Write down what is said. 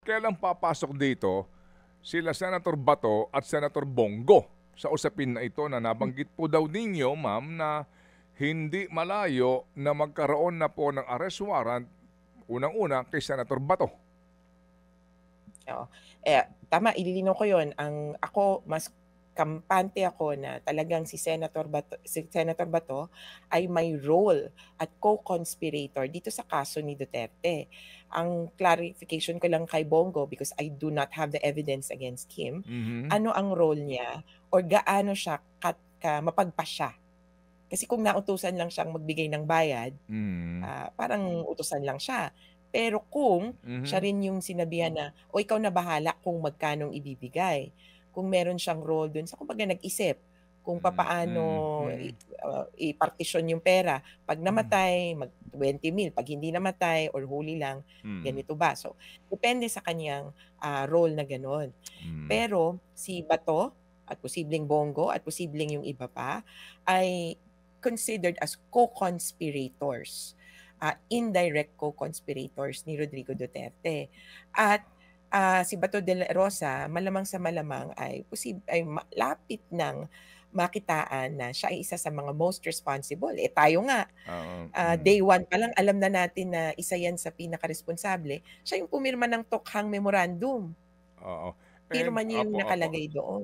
kailan papasok dito sila Senator Bato at Senator Bongo sa usapin na ito na nabanggit po daw ninyo, ma'am, na hindi malayo na magkaroon na po ng arrest warrant, unang-una kay Senator Bato. Oo. Tama, ililinaw ko 'yun. Ako mas kampante ako na talagang si Senator Bato ay may role at co-conspirator dito sa kaso ni Duterte. Ang clarification ko lang kay Bongo, because I do not have the evidence against him, Mhm. ano ang role niya or gaano siya mapagpasya. Kasi kung nautusan lang siyang magbigay ng bayad, Mm. parang utusan lang siya. Pero kung siya Mhm. rin yung sinabihan na, "O ikaw na bahala kung magkanong ibibigay." Kung meron siyang role dun sa kumbaga nag-isip kung papaano Mm. ipartisyon yung pera. 'Pag Hmm. namatay, 20,000, 'pag hindi namatay or huli lang, Mm. ganito ba. So, depende sa kaniyang, role na gano'n. Hmm. Pero si Bato at posibleng Bongo at posibleng yung iba pa ay considered as co-conspirators, indirect co-conspirators ni Rodrigo Duterte. At, si Bato de la Rosa malamang sa malamang ay malapit ng makitaan na siya ay isa sa mga most responsible. Tayo nga, Oo. day one pa lang alam na natin na isa 'yan sa pinakaresponsable. Siya yung pumirma ng Tokhang Memorandum. Oo. And Pirma niya yung opo, opo. nakalagay doon.